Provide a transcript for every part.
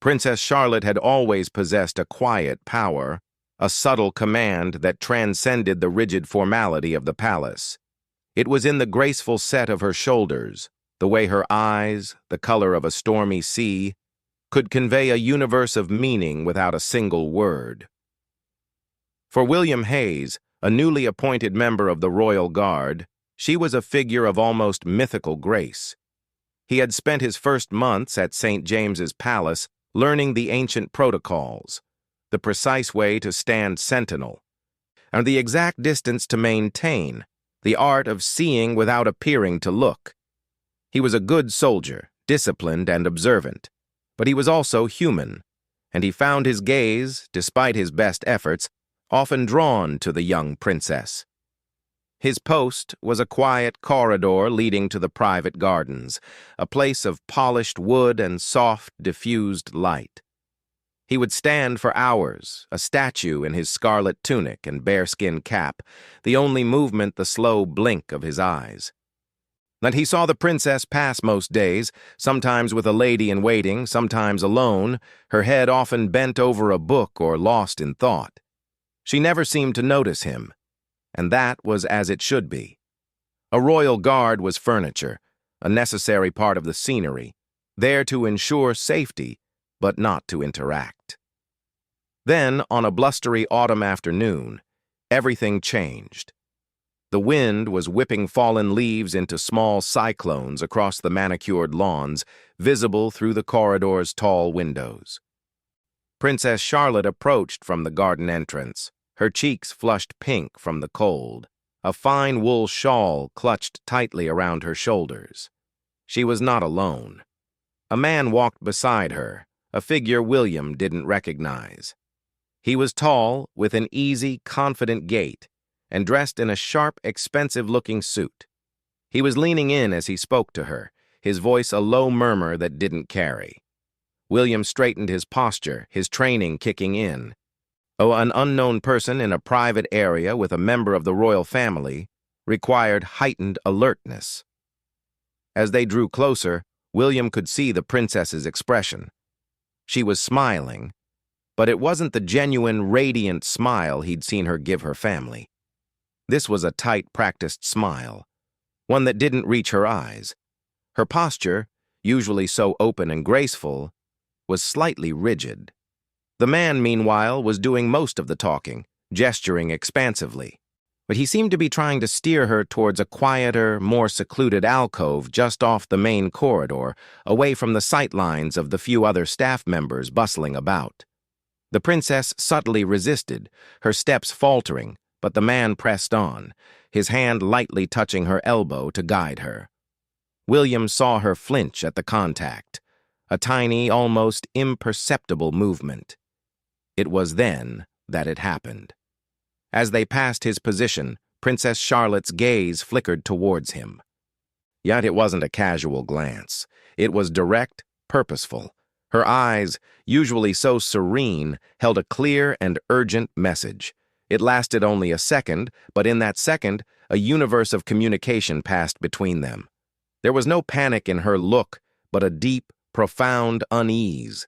Princess Charlotte had always possessed a quiet power, a subtle command that transcended the rigid formality of the palace. It was in the graceful set of her shoulders, the way her eyes, the color of a stormy sea, could convey a universe of meaning without a single word. For William Hayes, a newly appointed member of the Royal Guard, she was a figure of almost mythical grace. He had spent his first months at St. James's Palace learning the ancient protocols, the precise way to stand sentinel, and the exact distance to maintain, the art of seeing without appearing to look. He was a good soldier, disciplined and observant, but he was also human, and he found his gaze, despite his best efforts, often drawn to the young princess. His post was a quiet corridor leading to the private gardens, a place of polished wood and soft, diffused light. He would stand for hours, a statue in his scarlet tunic and bearskin cap, the only movement the slow blink of his eyes. And he saw the princess pass most days, sometimes with a lady-in-waiting, sometimes alone, her head often bent over a book or lost in thought. She never seemed to notice him, and that was as it should be. A royal guard was furniture, a necessary part of the scenery, there to ensure safety, but not to interact. Then, on a blustery autumn afternoon, everything changed. The wind was whipping fallen leaves into small cyclones across the manicured lawns, visible through the corridor's tall windows. Princess Charlotte approached from the garden entrance, her cheeks flushed pink from the cold, a fine wool shawl clutched tightly around her shoulders. She was not alone. A man walked beside her, a figure William didn't recognize. He was tall, with an easy, confident gait, and dressed in a sharp, expensive-looking suit. He was leaning in as he spoke to her, his voice a low murmur that didn't carry. William straightened his posture, his training kicking in. Oh, an unknown person in a private area with a member of the royal family required heightened alertness. As they drew closer, William could see the princess's expression. She was smiling, but it wasn't the genuine, radiant smile he'd seen her give her family. This was a tight, practiced smile, one that didn't reach her eyes. Her posture, usually so open and graceful, was slightly rigid. The man, meanwhile, was doing most of the talking, gesturing expansively, but he seemed to be trying to steer her towards a quieter, more secluded alcove just off the main corridor, away from the sight lines of the few other staff members bustling about. The princess subtly resisted, her steps faltering, but the man pressed on, his hand lightly touching her elbow to guide her. William saw her flinch at the contact, a tiny, almost imperceptible movement. It was then that it happened. As they passed his position, Princess Charlotte's gaze flickered towards him. Yet it wasn't a casual glance. It was direct, purposeful. Her eyes, usually so serene, held a clear and urgent message. It lasted only a second, but in that second, a universe of communication passed between them. There was no panic in her look, but a deep, profound unease.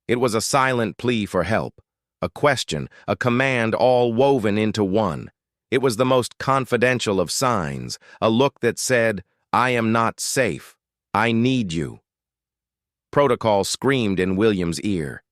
It was a silent plea for help, a question, a command all woven into one. It was the most confidential of signs, a look that said, "I am not safe. I need you." Protocol screamed in William's ear.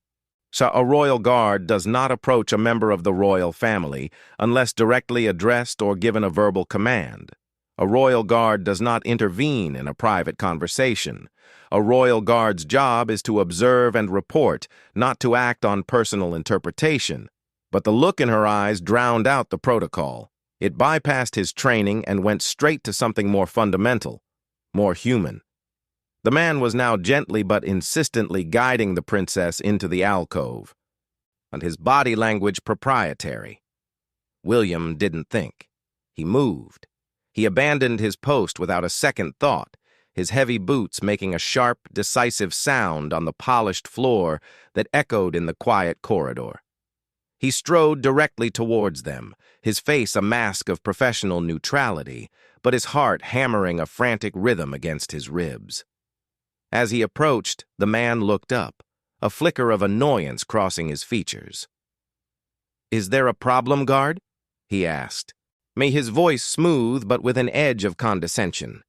So a royal guard does not approach a member of the royal family unless directly addressed or given a verbal command. A royal guard does not intervene in a private conversation. A royal guard's job is to observe and report, not to act on personal interpretation. But the look in her eyes drowned out the protocol. It bypassed his training and went straight to something more fundamental, more human. The man was now gently but insistently guiding the princess into the alcove, and his body language proprietary. William didn't think. He moved. He abandoned his post without a second thought, his heavy boots making a sharp, decisive sound on the polished floor that echoed in the quiet corridor. He strode directly towards them, his face a mask of professional neutrality, but his heart hammering a frantic rhythm against his ribs. As he approached, the man looked up, a flicker of annoyance crossing his features. "Is there a problem, guard?" he asked, his voice smooth but with an edge of condescension.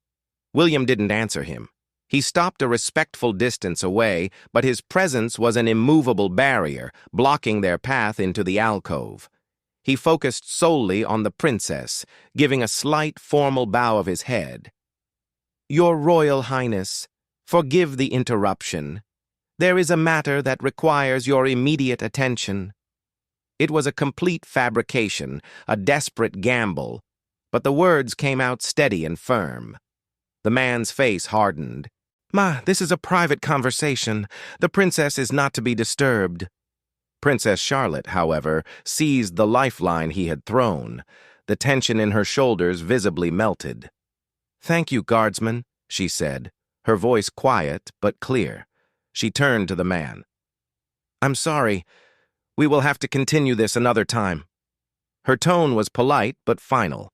William didn't answer him. He stopped a respectful distance away, but his presence was an immovable barrier, blocking their path into the alcove. He focused solely on the princess, giving a slight formal bow of his head. "Your Royal Highness, forgive the interruption. There is a matter that requires your immediate attention." It was a complete fabrication, a desperate gamble, but the words came out steady and firm. The man's face hardened. "Ma, this is a private conversation. The princess is not to be disturbed." Princess Charlotte, however, seized the lifeline he had thrown. The tension in her shoulders visibly melted. "Thank you, guardsman," she said, her voice quiet but clear. She turned to the man. "I'm sorry. We will have to continue this another time." Her tone was polite but final.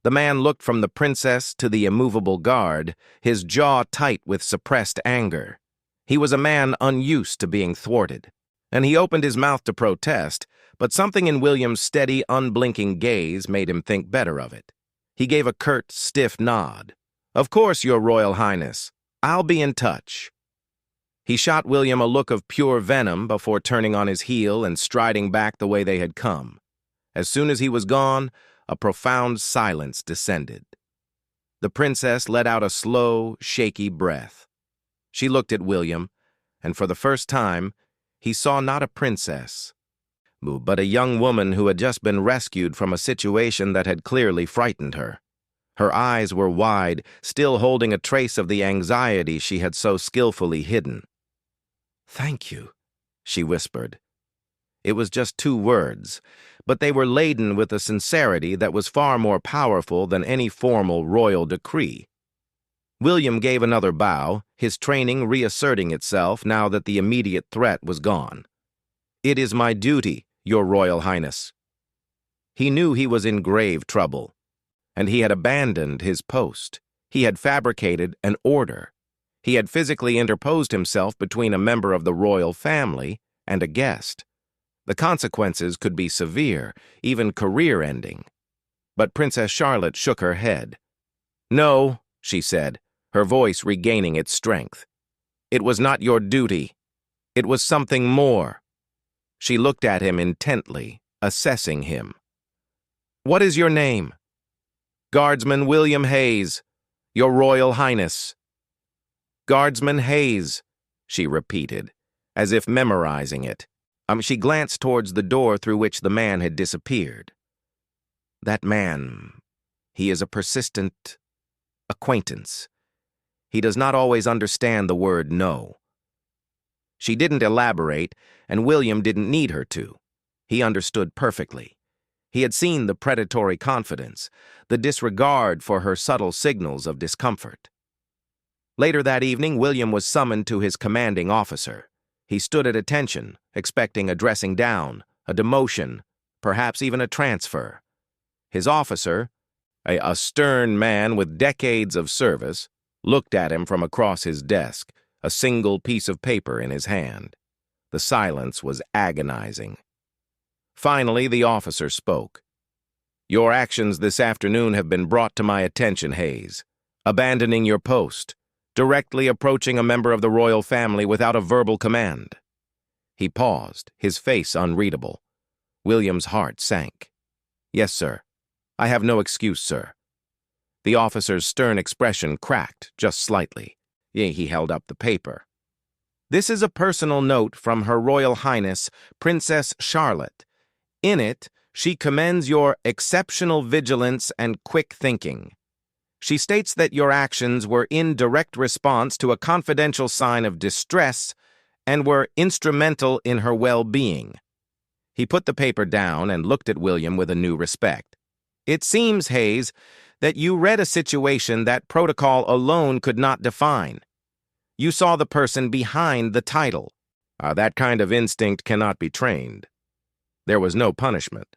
The man looked from the princess to the immovable guard, his jaw tight with suppressed anger. He was a man unused to being thwarted, and he opened his mouth to protest, but something in William's steady, unblinking gaze made him think better of it. He gave a curt, stiff nod. "Of course, Your Royal Highness. I'll be in touch." He shot William a look of pure venom before turning on his heel and striding back the way they had come. As soon as he was gone, a profound silence descended. The princess let out a slow, shaky breath. She looked at William, and for the first time, he saw not a princess, but a young woman who had just been rescued from a situation that had clearly frightened her. Her eyes were wide, still holding a trace of the anxiety she had so skillfully hidden. "Thank you," she whispered. It was just 2 words, but they were laden with a sincerity that was far more powerful than any formal royal decree. William gave another bow, his training reasserting itself now that the immediate threat was gone. "It is my duty, Your Royal Highness." He knew he was in grave trouble, and he had abandoned his post. He had fabricated an order. He had physically interposed himself between a member of the royal family and a guest. The consequences could be severe, even career-ending. But Princess Charlotte shook her head. "No," she said, her voice regaining its strength. "It was not your duty. It was something more." She looked at him intently, assessing him. "What is your name?" "Guardsman William Hayes, Your Royal Highness." "Guardsman Hayes," she repeated, as if memorizing it. She glanced towards the door through which the man had disappeared. "That man, he is a persistent acquaintance. He does not always understand the word no." She didn't elaborate, and William didn't need her to. He understood perfectly. He had seen the predatory confidence, the disregard for her subtle signals of discomfort. Later that evening, William was summoned to his commanding officer. He stood at attention, expecting a dressing down, a demotion, perhaps even a transfer. His officer, a stern man with decades of service, looked at him from across his desk, a single piece of paper in his hand. The silence was agonizing. Finally, the officer spoke. "Your actions this afternoon have been brought to my attention, Hayes. Abandoning your post, directly approaching a member of the royal family without a verbal command." He paused, his face unreadable. William's heart sank. "Yes, sir. I have no excuse, sir." The officer's stern expression cracked just slightly. He held up the paper. "This is a personal note from Her Royal Highness, Princess Charlotte. In it, she commends your exceptional vigilance and quick thinking. She states that your actions were in direct response to a confidential sign of distress and were instrumental in her well-being." He put the paper down and looked at William with a new respect. "It seems, Hayes, that you read a situation that protocol alone could not define. You saw the person behind the title. That kind of instinct cannot be trained." There was no punishment.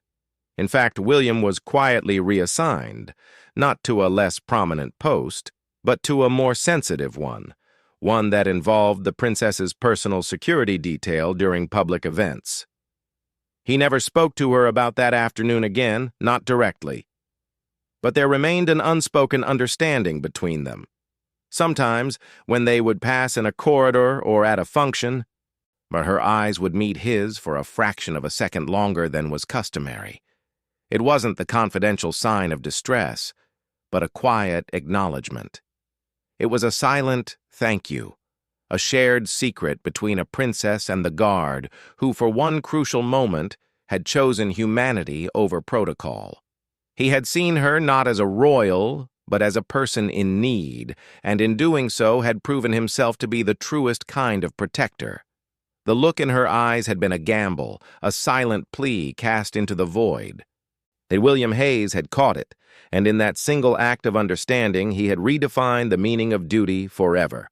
In fact, William was quietly reassigned, not to a less prominent post, but to a more sensitive one one that involved the princess's personal security detail during public events. He never spoke to her about that afternoon again, not directly. But there remained an unspoken understanding between them. Sometimes, when they would pass in a corridor or at a function, but her eyes would meet his for a fraction of a second longer than was customary. It wasn't the confidential sign of distress, but a quiet acknowledgement. It was a silent thank you, a shared secret between a princess and the guard who, for one crucial moment, had chosen humanity over protocol. He had seen her not as a royal, but as a person in need, and in doing so had proven himself to be the truest kind of protector. The look in her eyes had been a gamble, a silent plea cast into the void. That William Hayes had caught it, and in that single act of understanding he had redefined the meaning of duty forever.